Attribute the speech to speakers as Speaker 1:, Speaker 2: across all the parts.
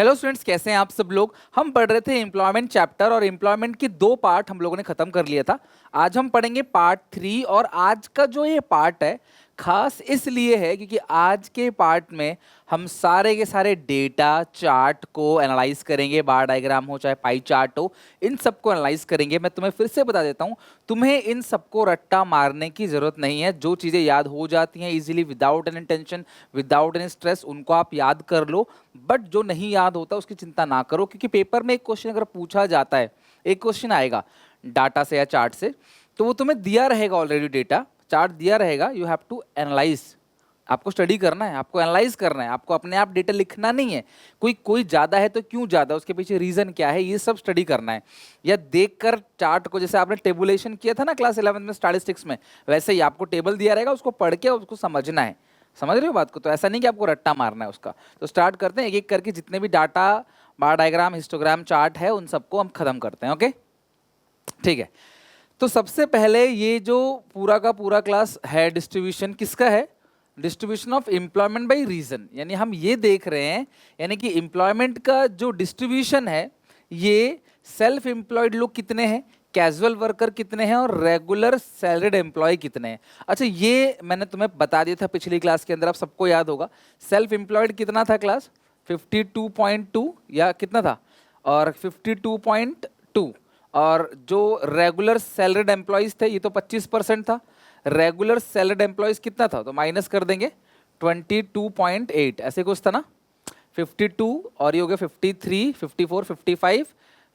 Speaker 1: Hello students, कैसे हैं आप सब लोग। हम पढ़ रहे थे एम्प्लॉयमेंट चैप्टर और एम्प्लॉयमेंट की दो पार्ट हम लोगों ने खत्म कर लिया था। आज हम पढ़ेंगे पार्ट 3 और आज का जो ये पार्ट है खास इसलिए है क्योंकि आज के पार्ट में हम सारे के सारे डेटा चार्ट को एनालाइज करेंगे। बार डायग्राम हो चाहे पाई चार्ट हो, इन सबको एनालाइज करेंगे। मैं तुम्हें फिर से बता देता हूँ, तुम्हें इन सबको रट्टा मारने की जरूरत नहीं है। जो चीज़ें याद हो जाती हैं easily without any tension without any stress, उनको आप याद कर लो। बट जो नहीं याद होता उसकी चिंता ना करो, क्योंकि पेपर में एक क्वेश्चन अगर पूछा जाता है, एक क्वेश्चन आएगा डाटा से या चार्ट से, तो वो तुम्हें दिया रहेगा, ऑलरेडी डेटा चार्ट दिया रहेगा। यू हैव टू एनालाइज, आपको स्टडी करना है, आपको एनालाइज करना है, आपको अपने आप डेटा लिखना नहीं है। कोई ज़्यादा है तो क्यों ज़्यादा, उसके पीछे रीज़न क्या है, ये सब स्टडी करना है। या देखकर चार्ट को, जैसे आपने टेबुलेशन किया था ना क्लास 11 में स्टैटिस्टिक्स में, वैसे ही आपको टेबल दिया रहेगा, उसको पढ़ के उसको समझना है। समझ रहे हो बात को? तो ऐसा नहीं कि आपको रट्टा मारना है उसका। तो स्टार्ट करते हैं, एक एक करके जितने भी डाटा, बार डायग्राम, हिस्टोग्राम, चार्ट है, उन सबको हम खत्म करते हैं। ओके, ठीक है। तो सबसे पहले ये जो पूरा का पूरा क्लास है, डिस्ट्रीब्यूशन किसका है? Distribution of employment by region. यानी हम ये देख रहे हैं, यानी कि एम्प्लॉयमेंट का जो डिस्ट्रीब्यूशन है, ये सेल्फ एम्प्लॉयड लोग कितने हैं, कैजुअल वर्कर कितने हैं, और रेगुलर सैलरीड एम्प्लॉय कितने हैं। अच्छा, ये मैंने तुम्हें बता दिया था पिछली क्लास के अंदर, आप सबको याद होगा। सेल्फ एम्प्लॉयड कितना था क्लास 52.2 या कितना था, और 52.2, और जो रेगुलर सैलरीड एम्प्लॉयज थे ये तो 25% था। रेगुलर सैलरीड एम्प्लॉयज कितना था, तो माइनस कर देंगे 22.8, ऐसे कुछ था ना। 52 और ये हो गया 53, 54, 55,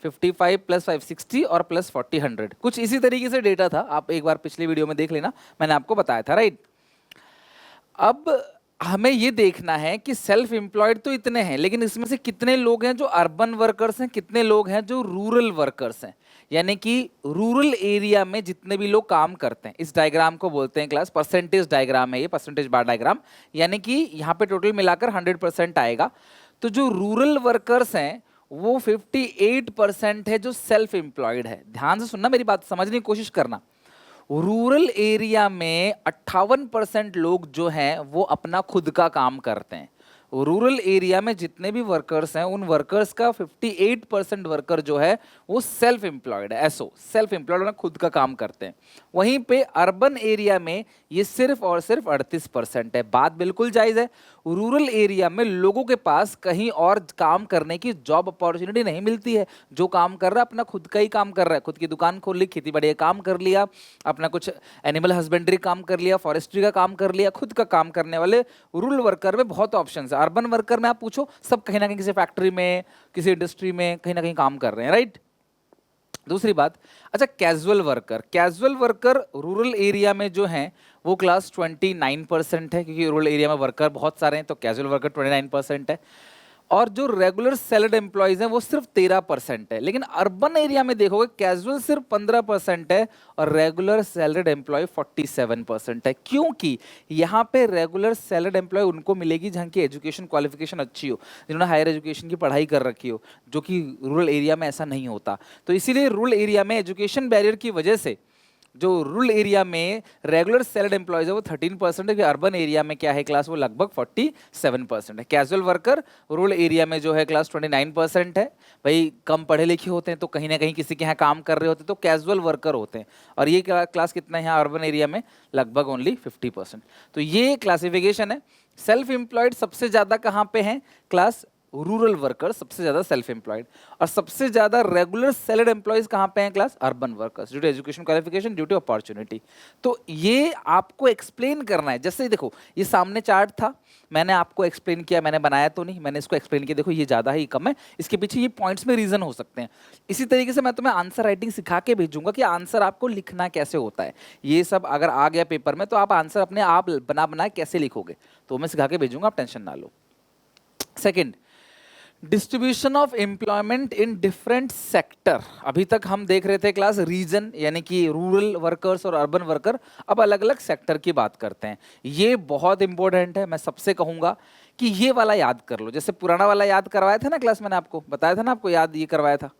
Speaker 1: 55 प्लस 5 60 और प्लस 40 100, कुछ इसी तरीके से डेटा था। आप एक बार पिछली वीडियो में देख लेना, मैंने आपको बताया था, राइट। अब हमें ये देखना है कि सेल्फ एम्प्लॉयड तो इतने हैं, लेकिन इसमें से कितने लोग हैं जो अर्बन वर्कर्स हैं, कितने लोग हैं जो रूरल वर्कर्स हैं। यानी कि रूरल एरिया में जितने भी लोग काम करते हैं, इस डायग्राम को बोलते हैं क्लास परसेंटेज डायग्राम है, ये परसेंटेज बार डायग्राम। यानी कि यहाँ पे टोटल मिलाकर 100% आएगा। तो जो रूरल वर्कर्स हैं वो 58% है जो सेल्फ एम्प्लॉयड है। ध्यान से सुनना, मेरी बात समझने की कोशिश करना। रूरल एरिया में 58% लोग जो हैं वो अपना खुद का काम करते हैं। रूरल एरिया में जितने भी वर्कर्स हैं, उन वर्कर्स का 58% वर्कर जो है वो सेल्फ एम्प्लॉयड है। एसओ, सेल्फ एम्प्लॉयड, खुद का काम करते हैं। वहीं पे अर्बन एरिया में ये सिर्फ और सिर्फ 38% है। बात बिल्कुल जायज़ है। रूरल एरिया में लोगों के पास कहीं और काम करने की जॉब अपॉर्चुनिटी नहीं मिलती है। जो काम कर रहा है अपना खुद का ही काम कर रहा है, खुद की दुकान खोल ली, खेती बाड़ी का काम कर लिया, अपना कुछ एनिमल हस्बेंड्री काम कर लिया, फॉरेस्ट्री का काम कर लिया। खुद का काम करने वाले रूरल वर्कर में बहुत ऑप्शन है। अर्बन वर्कर में आप पूछो, सब कहीं ना कहीं किसी फैक्ट्री में, किसी इंडस्ट्री में कहीं ना कहीं काम कर रहे हैं, राइट। दूसरी बात, अच्छा casual worker, casual worker rural area में जो हैं वो क्लास 29% है, क्योंकि रूरल एरिया में वर्कर बहुत सारे हैं, तो कैजुअल वर्कर 29% है। और जो रेगुलर सैलरीड एम्प्लॉयज हैं वो सिर्फ 13% है। लेकिन अर्बन एरिया में देखोगे कैजुअल सिर्फ 15% है और रेगुलर सैलरीड एम्प्लॉय 47% है। क्योंकि यहाँ पे रेगुलर सैलरीड एम्प्लॉय उनको मिलेगी जहाँ की एजुकेशन क्वालिफिकेशन अच्छी हो, जिन्होंने हायर एजुकेशन की पढ़ाई कर रखी हो, जो कि रूरल एरिया में ऐसा नहीं होता। तो इसीलिए रूरल एरिया में एजुकेशन बैरियर की वजह से जो रूरल एरिया में रेगुलर सैलरीड एम्प्लॉयज है वो 13% है, कि अर्बन एरिया में क्या है क्लास, वो लगभग 47% है। कैजुअल वर्कर रूरल एरिया में जो है क्लास 29% है। भाई कम पढ़े लिखे होते हैं तो कहीं ना कहीं किसी के यहाँ काम कर रहे होते हैं, तो कैजुअल वर्कर होते हैं। और ये क्लास कितना है यहाँ अर्बन एरिया में, लगभग ओनली 50%। तो ये क्लासिफिकेशन है। सेल्फ एम्प्लॉयड सबसे ज़्यादा कहाँ पे हैं क्लास, रूरल वर्कर सबसे ज्यादा सेल्फ एम्प्लॉयड, और सबसे ज्यादा रेगुलर सैलरीड एम्प्लॉयज कहां पे हैं class, urban workers, due to education qualification, due to opportunity. तो ये आपको एक्सप्लेन करना है। जैसे देखो ये सामने चार्ट था, मैंने आपको एक्सप्लेन किया, मैंने बनाया तो नहीं, मैंने इसको एक्सप्लेन किया, देखो ये ज्यादा है ये कम है, इसके पीछे ये पॉइंट्स में रीजन हो सकते हैं। इसी तरीके से मैं तुम्हें आंसर राइटिंग सिखा के भेजूंगा कि आंसर आपको लिखना कैसे होता है। ये सब अगर आ गया पेपर में तो आप आंसर अपने आप बना कैसे लिखोगे, तो मैं सिखा के भेजूंगा, आप टेंशन ना लो। Second, distribution of employment in different sector. अभी तक हम देख रहे थे क्लास रीजन, यानी कि रूरल वर्कर्स और अर्बन वर्कर। अब अलग अलग सेक्टर की बात करते हैं। ये बहुत इंपॉर्टेंट है, मैं सबसे कहूंगा कि ये वाला याद कर लो। जैसे पुराना वाला याद करवाया था ना क्लास, मैंने आपको बताया था ना, आपको याद ये करवाया था,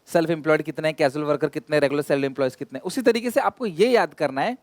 Speaker 1: सेल्फ एम्प्लॉयड कितने, कैजुअल वर्कर कितने, रेगुलर सेल्फ एम्प्लॉयज कितने। उसी तरीके से आपको ये याद करना है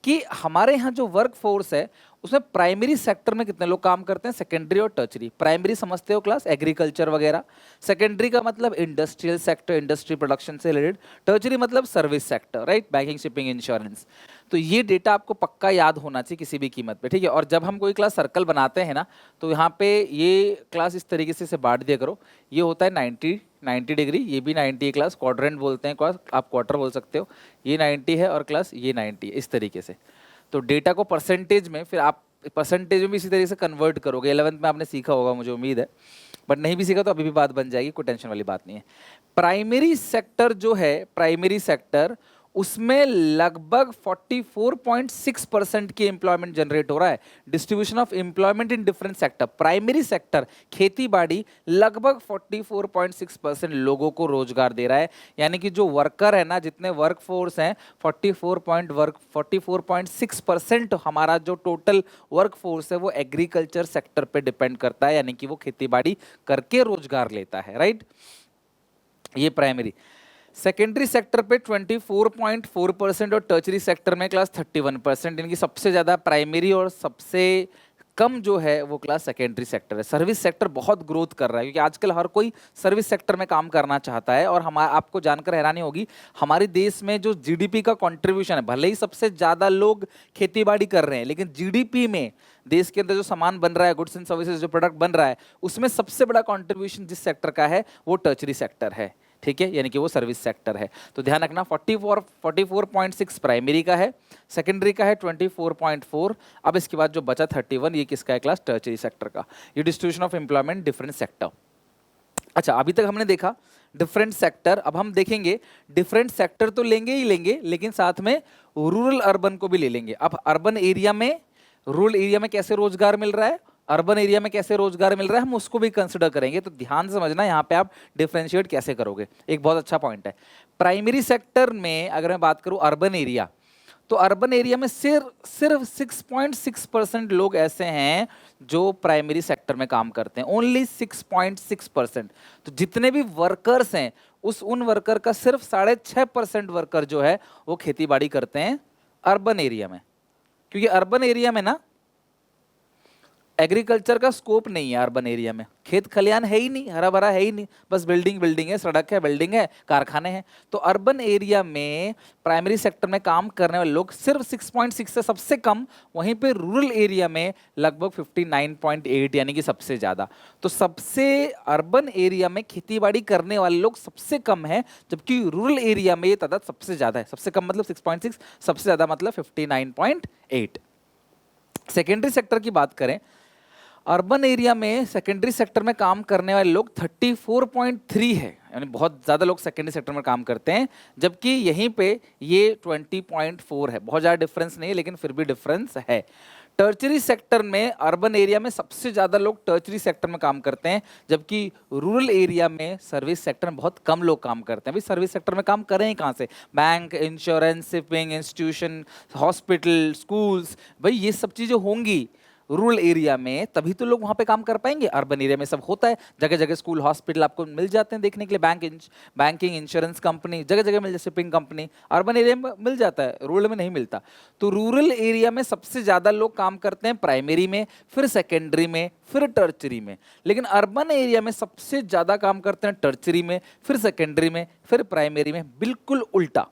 Speaker 1: कि हमारे यहाँ जो वर्क फोर्स है उसमें प्राइमरी सेक्टर में कितने लोग काम करते हैं, सेकेंडरी और टर्चरी। प्राइमरी समझते हो क्लास, एग्रीकल्चर वगैरह। सेकेंडरी का मतलब इंडस्ट्रियल सेक्टर, इंडस्ट्री प्रोडक्शन से रिलेटेड। टर्चरी मतलब service sector, right, banking, shipping, insurance. तो ये डेटा आपको पक्का याद होना चाहिए किसी भी कीमत पे, ठीक है। और जब हम कोई क्लास सर्कल बनाते हैं ना, तो यहाँ पे ये क्लास इस तरीके से बांट दिया करो। ये होता है 90 डिग्री, ये भी 90 है क्लास, क्वाड्रेंट बोलते हैं क्लास, आप क्वार्टर बोल सकते हो। ये 90 है और क्लास ये 90 है, इस तरीके से। तो डेटा को परसेंटेज में, फिर आप परसेंटेज में भी इसी तरीके से कन्वर्ट करोगे। 11th में आपने सीखा होगा मुझे उम्मीद है, बट नहीं भी सीखा तो अभी भी बात बन जाएगी, कोई टेंशन वाली बात नहीं है। प्राइमरी सेक्टर जो है, प्राइमरी सेक्टर, उसमें लगभग 44.6% की एम्प्लॉयमेंट जनरेट हो रहा है। Distribution of employment in different sector, primary sector खेती बाड़ी लगभग 44.6% लोगों को रोजगार दे रहा है। यानी कि जो वर्कर है ना, जितने वर्क फोर्स हैं, 44.6% हमारा जो टोटल वर्क फोर्स है वो एग्रीकल्चर सेक्टर पे डिपेंड करता है, यानी कि वो खेती बाड़ी करके रोजगार लेता है, राइट। ये प्राइमरी। सेकेंडरी सेक्टर पे 24.4% और टर्चरी सेक्टर में क्लास 31%। इनकी सबसे ज़्यादा प्राइमरी और सबसे कम जो है वो क्लास सेकेंडरी सेक्टर है। सर्विस सेक्टर बहुत ग्रोथ कर रहा है, क्योंकि आजकल हर कोई सर्विस सेक्टर में काम करना चाहता है। और आपको जानकर हैरानी होगी, हमारे देश में जो जीडीपी का कंट्रीब्यूशन है, भले ही सबसे ज़्यादा लोग खेतीबाड़ी कर रहे हैं, लेकिन जीडीपी में देश के अंदर जो सामान बन रहा है, गुड्स एंड सर्विसेज जो प्रोडक्ट बन रहा है, उसमें सबसे बड़ा कंट्रीब्यूशन जिस सेक्टर का है वो टर्चरी सेक्टर है, ठीक है, यानी कि वो सर्विस सेक्टर है। तो ध्यान रखना, 44.6 प्राइमरी का है, सेकेंडरी का है 24.4। अब इसके बाद जो बचा 31, ये किसका है क्लास, टर्चरी सेक्टर का। ये distribution of employment different sector. अच्छा, अभी तक हमने देखा डिफरेंट सेक्टर, अब हम देखेंगे डिफरेंट सेक्टर तो लेंगे ही लेंगे, लेकिन साथ में रूरल अर्बन को भी ले लेंगे। अब अर्बन एरिया में, रूरल एरिया में कैसे रोजगार मिल रहा है, अर्बन एरिया में कैसे रोजगार मिल रहा है, हम उसको भी कंसिडर करेंगे। तो ध्यान से समझना, यहाँ पे आप डिफरेंशिएट कैसे करोगे, एक बहुत अच्छा पॉइंट है। प्राइमरी सेक्टर में अगर मैं बात करूं अर्बन एरिया, तो अर्बन एरिया में सिर्फ 6.6% लोग ऐसे हैं जो प्राइमरी सेक्टर में काम करते हैं, ओनली 6.6%। तो जितने भी वर्कर्स हैं, उन वर्कर का सिर्फ 6.5% वर्कर जो है वो खेती बाड़ी करते हैं अर्बन एरिया में। क्योंकि अर्बन एरिया में ना एग्रीकल्चर का स्कोप नहीं है, अर्बन एरिया में खेत खलियान है ही नहीं, हरा भरा है ही नहीं, बस बिल्डिंग है, सड़क है, बिल्डिंग है, कारखाने हैं। तो अर्बन एरिया में प्राइमरी सेक्टर में काम करने वाले लोग सिर्फ 6.6 से सबसे कम, वहीं पे रूरल एरिया में लगभग 59.8, यानी कि सबसे ज्यादा। तो सबसे अर्बन एरिया में खेतीबाड़ी करने वाले लोग सबसे कम है, जबकि रूरल एरिया में ये तादाद सबसे ज्यादा है। सबसे कम मतलब 6.6, सबसे ज्यादा मतलब 59.8। सेकेंडरी सेक्टर की बात करें, अर्बन एरिया में सेकेंडरी सेक्टर में काम करने वाले लोग 34.3 है, यानी बहुत ज़्यादा लोग सेकेंडरी सेक्टर में काम करते हैं, जबकि यहीं पे ये 20.4 है। बहुत ज़्यादा डिफरेंस नहीं है, लेकिन फिर भी डिफरेंस है। टर्चरी सेक्टर में अर्बन एरिया में सबसे ज़्यादा लोग टर्चरी सेक्टर में काम करते हैं, जबकि रूरल एरिया में सर्विस सेक्टर में बहुत कम लोग काम करते हैं। भाई सर्विस सेक्टर में काम करें ही कहाँ से, bank, insurance, shipping, institution, hospital, schools, भाई ये सब चीज़ें होंगी रूरल एरिया में, तभी तो लोग वहाँ पे काम कर पाएंगे। अर्बन एरिया में सब होता है, जगह जगह स्कूल, हॉस्पिटल आपको मिल जाते हैं देखने के लिए, बैंकिंग, इंश्योरेंस कंपनी जगह जगह मिल जाती है, शिपिंग कंपनी अर्बन एरिया में मिल जाता है, रूरल में नहीं मिलता। तो रूरल एरिया में सबसे ज़्यादा लोग काम करते हैं प्राइमरी में, फिर सेकेंडरी में, फिर टर्चरी में। लेकिन अर्बन एरिया में सबसे ज़्यादा काम करते हैं टर्चरी में, फिर सेकेंडरी में, फिर प्राइमरी में। बिल्कुल उल्टा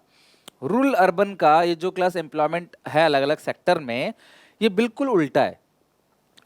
Speaker 1: रूरल अर्बन का ये जो क्लास एम्प्लॉयमेंट है अलग अलग सेक्टर में, ये बिल्कुल उल्टा है।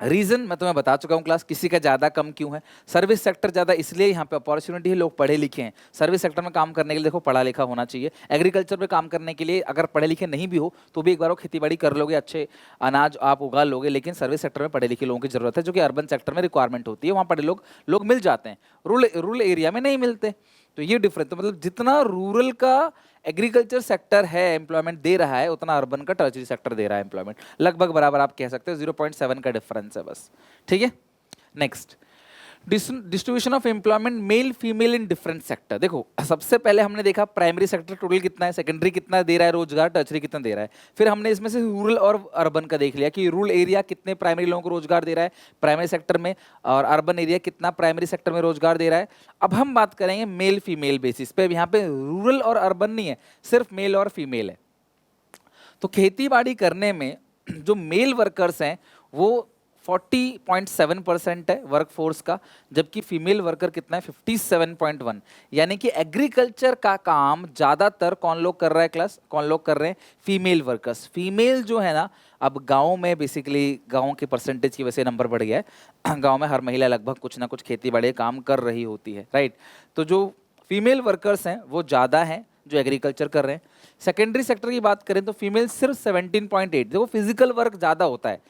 Speaker 1: रीजन मैं तुम्हें बता चुका हूं क्लास, किसी का ज्यादा कम क्यों है। सर्विस सेक्टर ज्यादा इसलिए यहाँ पे अपॉर्चुनिटी है, लोग पढ़े लिखे हैं। सर्विस सेक्टर में काम करने के लिए देखो पढ़ा लिखा होना चाहिए। एग्रीकल्चर में काम करने के लिए अगर पढ़े लिखे नहीं भी हो तो भी एक बार वो खेतीबाड़ी कर लोगे, अच्छे अनाज आप उगा लोगे। लेकिन सर्विस सेक्टर में पढ़े लिखे लोगों की जरूरत है, जो कि अर्बन सेक्टर में रिक्वायरमेंट होती है, वहाँ पढ़े लोग मिल जाते हैं, रूरल एरिया में नहीं मिलते। तो ये डिफरेंस, तो मतलब जितना रूरल का एग्रीकल्चर सेक्टर है एम्प्लॉयमेंट दे रहा है, उतना अर्बन का टर्चरी सेक्टर दे रहा है एम्प्लॉयमेंट, लगभग बराबर आप कह सकते हो, 0.7 का डिफरेंस है बस, ठीक है। Next, distribution of employment male female in different sector. देखो सबसे पहले हमने देखा प्राइमरी सेक्टर टोटल कितना है, सेकेंडरी कितना दे रहा है रोजगार, टर्चरी कितना दे रहा है। फिर हमने इसमें से रूरल और अर्बन का देख लिया कि रूरल एरिया कितने प्राइमरी लोगों को रोजगार दे रहा है प्राइमरी सेक्टर में, और अर्बन एरिया कितना प्राइमरी सेक्टर में रोजगार दे रहा है। अब हम बात करेंगे मेल फीमेल बेसिस पे। यहाँ पे रूरल और अर्बन नहीं है, सिर्फ मेल और फीमेल है। तो खेती बाड़ी करने में जो मेल वर्कर्स हैं वो 40.7% है वर्क फोर्स का, जबकि फीमेल वर्कर कितना है 57.1। यानी कि एग्रीकल्चर का काम ज़्यादातर कौन लोग कर रहा है क्लास, कौन लोग कर रहे हैं, फीमेल वर्कर्स। फीमेल जो है ना, अब गाँव में बेसिकली गाँव के परसेंटेज की वजह से नंबर बढ़ गया है गाँव में हर महिला लगभग कुछ ना कुछ खेती बाड़ी काम कर रही होती है, राइट। तो जो फीमेल वर्कर्स हैं वो ज़्यादा हैं जो एग्रीकल्चर कर रहे हैं। सेकेंडरी सेक्टर की बात करें तो फीमेल सिर्फ 17.8। देखो फिजिकल वर्क ज़्यादा होता है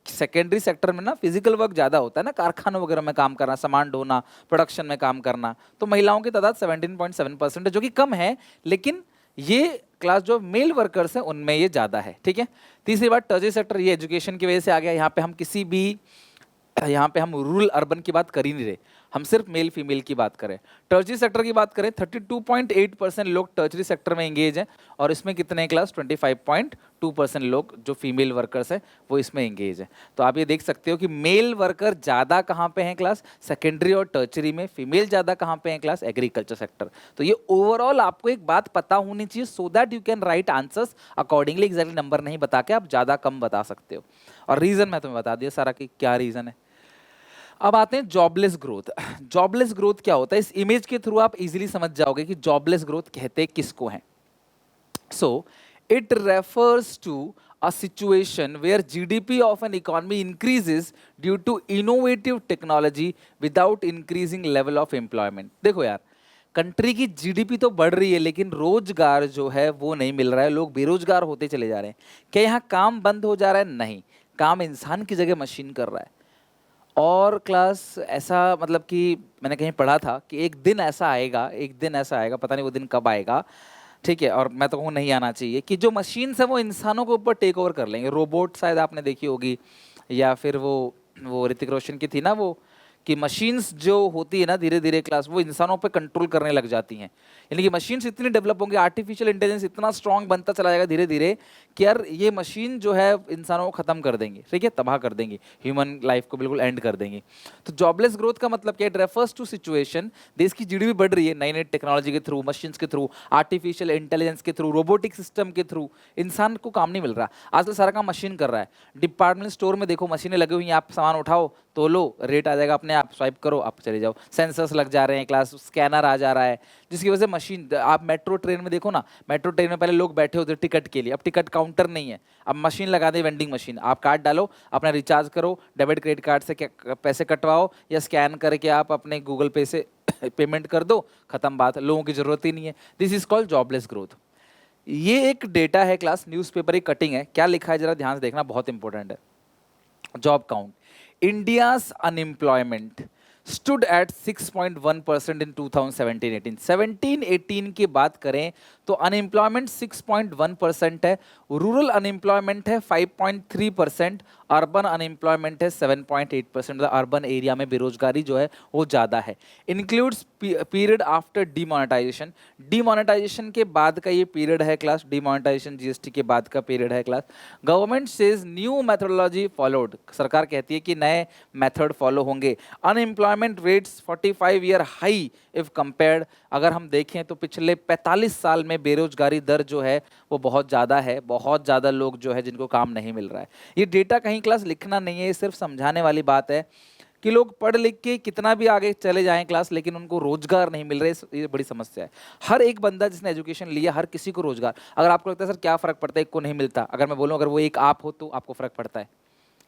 Speaker 1: सेकेंडरी सेक्टर में ना, फिजिकल वर्क ज़्यादा होता है ना, कारखानों वगैरह में काम करना, सामान ढोना, प्रोडक्शन में काम करना। तो महिलाओं की तादाद 17.7% है, जो कि कम है, लेकिन ये क्लास जो मेल वर्कर्स हैं उनमें ये ज़्यादा है, ठीक है। तीसरी बात टर्शरी सेक्टर, ये एजुकेशन की वजह से आ गया। यहाँ पे हम रूरल अर्बन की बात कर ही नहीं रहे, हम सिर्फ मेल फीमेल की बात करें। टर्चरी सेक्टर की बात करें 32.8% लोग टर्चरी सेक्टर में एंगेज हैं, और इसमें कितने क्लास 25.2% लोग जो फीमेल वर्कर्स हैं वो इसमें एंगेज हैं। तो आप ये देख सकते हो कि मेल वर्कर ज़्यादा कहाँ पे हैं क्लास, सेकेंडरी और टर्चरी में। फीमेल ज़्यादा कहाँ पे हैं क्लास, एग्रीकल्चर सेक्टर। तो ये ओवरऑल आपको एक बात पता होनी चाहिए, so that you can write answers accordingly. Exactly number नहीं बता के आप ज़्यादा कम बता सकते हो। और रीज़न मैं तुम्हें बता दिया सारा कि क्या रीज़न है। अब आते हैं जॉबलेस ग्रोथ। जॉबलेस ग्रोथ क्या होता है, इस इमेज के थ्रू आप इजीली समझ जाओगे कि जॉबलेस ग्रोथ कहते किसको हैं। So it refers to a situation where GDP of an economy increases due to innovative technology without increasing level of employment। देखो यार, कंट्री की जीडीपी तो बढ़ रही है लेकिन रोजगार जो है वो नहीं मिल रहा है, लोग बेरोजगार होते चले जा रहे हैं। क्या यहाँ काम बंद हो जा रहा है? नहीं, काम इंसान की जगह मशीन कर रहा है। और क्लास ऐसा मतलब कि मैंने कहीं पढ़ा था कि एक दिन ऐसा आएगा, पता नहीं वो दिन कब आएगा, ठीक है, और मैं तो कहूँ नहीं आना चाहिए, कि जो मशीन्स है वो इंसानों के ऊपर टेक ओवर कर लेंगे। रोबोट शायद आपने देखी होगी, या फिर वो ऋतिक रोशन की थी ना वो, कि मशीन्स जो होती है ना धीरे धीरे क्लास वो इंसानों पे कंट्रोल करने लग जाती हैं। यानी कि मशीन्स इतनी डेवलप होंगी, आर्टिफिशियल इंटेलिजेंस इतना स्ट्रांग बनता चला जाएगा धीरे धीरे कि यार ये मशीन जो है इंसानों को खत्म कर देंगी, ठीक है, तबाह कर देंगी, ह्यूमन लाइफ को बिल्कुल एंड कर देंगी। तो जॉबलेस ग्रोथ का मतलब क्या, इट रेफर्स टू सिचुएशन, देश की जीडीपी बढ़ रही है नई नई टेक्नोलॉजी के थ्रू, मशीन्स के थ्रू, आर्टिफिशियल इंटेलिजेंस के थ्रू, रोबोटिक सिस्टम के थ्रू, इंसान को काम नहीं मिल रहा। आजकल सारा काम मशीन कर रहा है। डिपार्टमेंट स्टोर में देखो मशीनें लगी हुई हैं, आप सामान उठाओ तो लो, रेट आ जाएगा अपने आप, स्वाइप करो आप चले जाओ। सेंसर्स लग जा रहे हैं क्लास, स्कैनर आ जा रहा है, जिसकी वजह से मशीन। आप मेट्रो ट्रेन में देखो ना, मेट्रो ट्रेन में पहले लोग बैठे होते टिकट के लिए, अब टिकट काउंटर नहीं है, अब मशीन लगा दे, वेंडिंग मशीन, आप कार्ड डालो, अपना रिचार्ज करो, डेबिट क्रेडिट कार्ड से पैसे कटवाओ, या स्कैन करके आप अपने गूगल पे से पेमेंट कर दो, खत्म बात, लोगों की जरूरत ही नहीं है। This is called jobless growth. ये एक डेटा है क्लास, न्यूज़पेपर की कटिंग है, क्या लिखा है जरा ध्यान से देखना, बहुत इंपॉर्टेंट है। Job count, India's unemployment stood at 6.1% in 2017-18। 17-18 की बात करें तो अनएम्प्लॉयमेंट 6.1% है, रूरल अनएम्प्लॉयमेंट है 5.3%, अर्बन अनएम्प्लॉयमेंट है 7.8%। अर्बन एरिया में बेरोजगारी जो है वो ज़्यादा है। Includes period after demonetisation, demonetisation के बाद का ये पीरियड है क्लास, डिमोनेटाइजेशन जीएसटी के बाद का पीरियड है class. Government says new methodology followed, सरकार कहती है कि नए मेथड फॉलो होंगे। Unemployment rates 45 year high if compared, अगर हम देखें तो पिछले 45 साल में बेरोजगारी दर जो है वो बहुत ज़्यादा है, बहुत ज़्यादा लोग जो है जिनको काम नहीं मिल रहा है। ये डेटा कहीं क्लास लिखना नहीं है, ये सिर्फ समझाने वाली बात है कि लोग पढ़ लिख के कितना भी आगे चले जाएं क्लास, लेकिन उनको रोजगार नहीं मिल रहे, ये बड़ी समस्या है। हर एक बंदा जिसने एजुकेशन लिया, हर किसी को रोजगार, अगर आपको लगता है सर क्या फ़र्क पड़ता है, एक को नहीं मिलता, अगर मैं बोलूँ अगर वो एक आप हो तो आपको फ़र्क पड़ता है।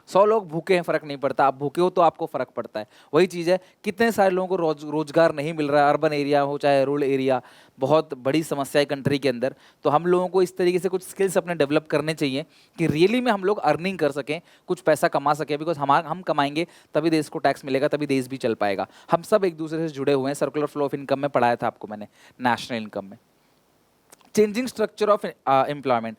Speaker 1: 100 लोग भूखे हैं, फ़र्क नहीं पड़ता, आप भूखे हो तो आपको फ़र्क पड़ता है। वही चीज़ है, कितने सारे लोगों को रोजगार नहीं मिल रहा है, अर्बन एरिया हो चाहे रूरल एरिया, बहुत बड़ी समस्या है कंट्री के अंदर। तो हम लोगों को इस तरीके से कुछ स्किल्स अपने डेवलप करने चाहिए कि रियली में हम लोग अर्निंग कर सकें, कुछ पैसा कमा सकें, बिकॉज हम कमाएंगे तभी देश को टैक्स मिलेगा, तभी देश भी चल पाएगा। हम सब एक दूसरे से जुड़े हुए हैं, सर्कुलर फ्लो ऑफ इनकम में पढ़ाया था आपको मैंने, नेशनल इनकम में। चेंजिंग स्ट्रक्चर ऑफ एम्प्लॉयमेंट,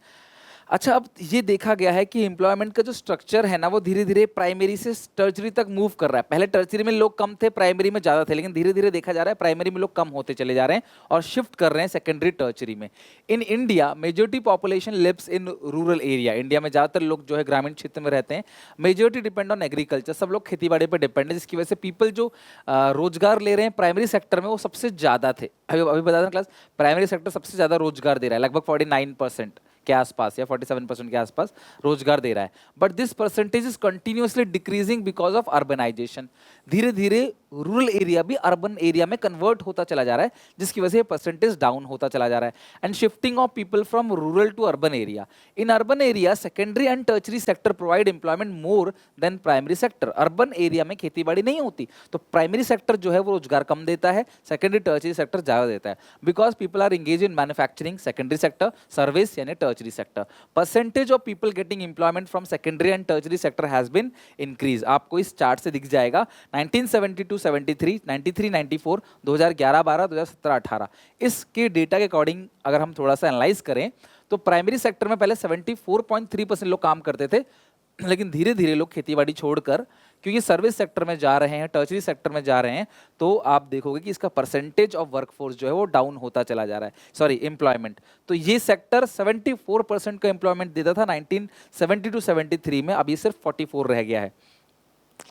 Speaker 1: अच्छा अब ये देखा गया है कि एम्प्लॉयमेंट का जो स्ट्रक्चर है ना वो धीरे धीरे प्राइमरी से टर्चरी तक मूव कर रहा है। पहले टर्चरी में लोग कम थे, प्राइमरी में ज़्यादा थे, लेकिन धीरे धीरे देखा जा रहा है प्राइमरी में लोग कम होते चले जा रहे हैं और शिफ्ट कर रहे हैं सेकेंडरी टर्चरी में। In India majority population lives in rural area, India में ज़्यादातर लोग जो है ग्रामीण क्षेत्र में रहते हैं। मेजोरिटी डिपेंड ऑन एग्रीकल्चर, सब लोग खेती बाड़ी पर डिपेंड है, जिसकी वजह से पीपल जो रोजगार ले रहे हैं प्राइमरी सेक्टर में वो सबसे ज़्यादा थे। अभी बता दें क्लास, प्राइमरी सेक्टर सबसे ज़्यादा रोजगार दे रहा है, लगभग 49%। के आसपास या 47% के आसपास रोजगार दे रहा है। But this percentage is continuously decreasing because of urbanisation. धीरे धीरे रूरल एरिया भी अर्बन एरिया में कन्वर्ट होता चला जा रहा है, जिसकी वजह से परसेंटेज डाउन होता चला जा रहा है। And shifting of people from rural to urban area. In urban area secondary and tertiary sector provide employment more than primary sector. Urban area में खेती बाड़ी नहीं होती तो प्राइमरी सेक्टर जो है वो रोजगार कम देता है, सेकेंडरी टर्चरी सेक्टर ज्यादा देता है। Because people are engage in manufacturing secondary sector, service यानी tertiary sector. Percentage of people getting employment from secondary and tertiary sector has been increase. आपको इस चार्ट से दिख जाएगा 1972-73, 93-94, 2011-12, 2017-18 इसके डेटा के अकॉर्डिंग अगर हम थोड़ा सा एनालाइज करें तो प्राइमरी सेक्टर में पहले 74.3% लोग काम करते थे, लेकिन धीरे धीरे लोग खेतीबाड़ी छोड़कर क्योंकि सर्विस सेक्टर में जा रहे हैं, टर्चरी सेक्टर में जा रहे हैं, तो आप देखोगे कि इसका परसेंटेज ऑफ वर्कफोर्स जो है वो डाउन होता चला जा रहा है, सॉरी एम्प्लॉयमेंट। तो ये सेक्टर 74% का एम्प्लॉयमेंट देता था 1972-73 में, अब ये सिर्फ 44 रह गया है।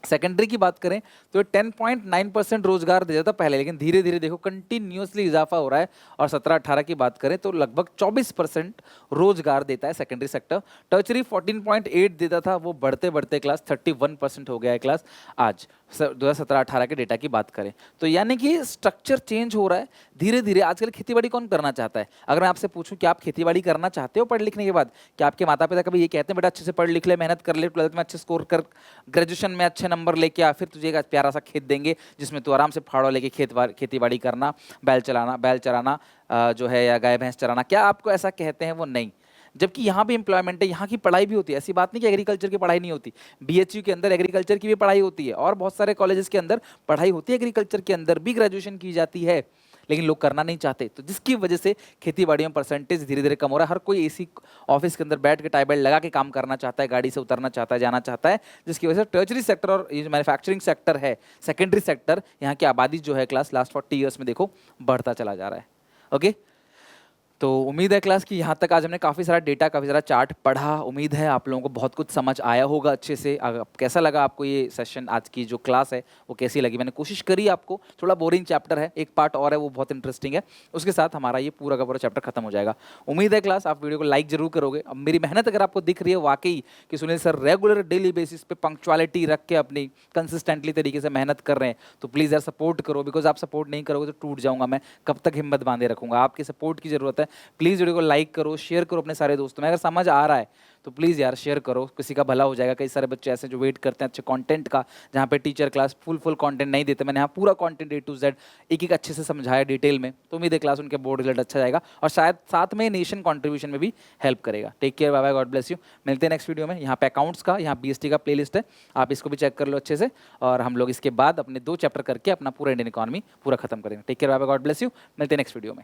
Speaker 1: सेकेंडरी की बात करें तो 10.9% रोजगार दे जाता पहले, लेकिन धीरे धीरे देखो कंटिन्यूसली इजाफा हो रहा है और 17-18 की बात करें तो लगभग 24% रोजगार देता है सेकेंडरी सेक्टर। टर्चरी 14.8 देता था, वो बढ़ते बढ़ते क्लास 31% हो गया है क्लास आज 2017-18 के डेटा की बात करें तो। यानी कि स्ट्रक्चर चेंज हो रहा है धीरे धीरे। आजकल खेतीबाड़ी कौन करना चाहता है? अगर मैं आपसे पूछूं कि आप खेतीबाड़ी करना चाहते हो पढ़ लिखने के बाद, क्या आपके माता पिता कभी ये कहते हैं बेटा अच्छे से पढ़ लिख ले, मेहनत कर ले, 12th में अच्छे स्कोर कर, ग्रेजुएशन में अच्छे नंबर लेके आ, फिर तुझे एक प्यारा सा खेत देंगे जिसमें तू आराम से फाड़ो लेके खेतीबाड़ी करना, बैल चराना जो है या गाय भैंस चराना, क्या आपको ऐसा कहते हैं? वो नहीं। जबकि यहाँ भी एम्प्लॉयमेंट है, यहाँ की पढ़ाई भी होती है, ऐसी बात नहीं कि एग्रीकल्चर की पढ़ाई नहीं होती। बीएचयू के अंदर एग्रीकल्चर की भी पढ़ाई होती है और बहुत सारे कॉलेजेस के अंदर पढ़ाई होती है, एग्रीकल्चर के अंदर भी ग्रेजुएशन की जाती है, लेकिन लोग करना नहीं चाहते, तो जिसकी वजह से खेती में परसेंटेज धीरे धीरे कम हो रहा है। हर कोई एसी ऑफिस के अंदर बैठ के टाई बेल्ट लगा के काम करना चाहता है, गाड़ी से उतरना चाहता है, जाना चाहता है, जिसकी वजह से टर्चरी सेक्टर और ये जो मैन्युफैक्चरिंग सेक्टर है, सेकेंडरी सेक्टर, यहाँ की आबादी जो है क्लास लास्ट 40 ईयर्स में देखो बढ़ता चला जा रहा है। ओके, तो उम्मीद है क्लास कि यहाँ तक आज हमने काफ़ी सारा डेटा, काफ़ी सारा चार्ट पढ़ा। उम्मीद है आप लोगों को बहुत कुछ समझ आया होगा अच्छे से। कैसा लगा आपको ये सेशन, आज की जो क्लास है वो कैसी लगी? मैंने कोशिश करी, आपको थोड़ा बोरिंग चैप्टर है, एक पार्ट और है वो बहुत इंटरेस्टिंग है, उसके साथ हमारा ये पूरा का पूरा चैप्टर खत्म हो जाएगा। उम्मीद है क्लास आप वीडियो को लाइक जरूर करोगे। अब मेरी मेहनत अगर आपको दिख रही है वाकई कि Sunil sir regular daily basis पे पंक्चुअलिटी रख के अपनी कंसिस्टेंटली तरीके से मेहनत कर रहे हैं, तो प्लीज़ यार सपोर्ट करो, बिकॉज आप सपोर्ट नहीं करोगे तो टूट जाऊँगा मैं, कब तक हिम्मत बांधे रखूँगा? आपकी सपोर्ट की ज़रूरत है। प्लीज़ वीडियो को लाइक करो, शेयर करो अपने सारे दोस्तों में। अगर समझ आ रहा है तो प्लीज़ यार शेयर करो, किसी का भला हो जाएगा। कई सारे बच्चे ऐसे जो वेट करते हैं अच्छे कंटेंट का, जहाँ पे टीचर क्लास फुल कंटेंट नहीं देते। मैंने यहाँ पूरा कंटेंट A to Z एक एक अच्छे से समझाया डिटेल में, तो उम्मीद है क्लास उनके बोर्ड रिजल्ट अच्छा जाएगा और शायद साथ में नेशन कंट्रीब्यूशन में भी हेल्प करेगा। Take care, bye bye, God bless you. मिलते हैं नेक्स्ट वीडियो में। यहाँ पे अकाउंट्स का, यहाँ BST का प्लेलिस्ट है, आप इसको भी चेक कर लो अच्छे से, और हम लोग इसके बाद अपने 2 चैप्टर करके अपना पूरा इंडियन इकॉनमी पूरा खत्म करेंगे। Take care, bye bye, God bless you. मिलते हैं नेक्स्ट वीडियो में।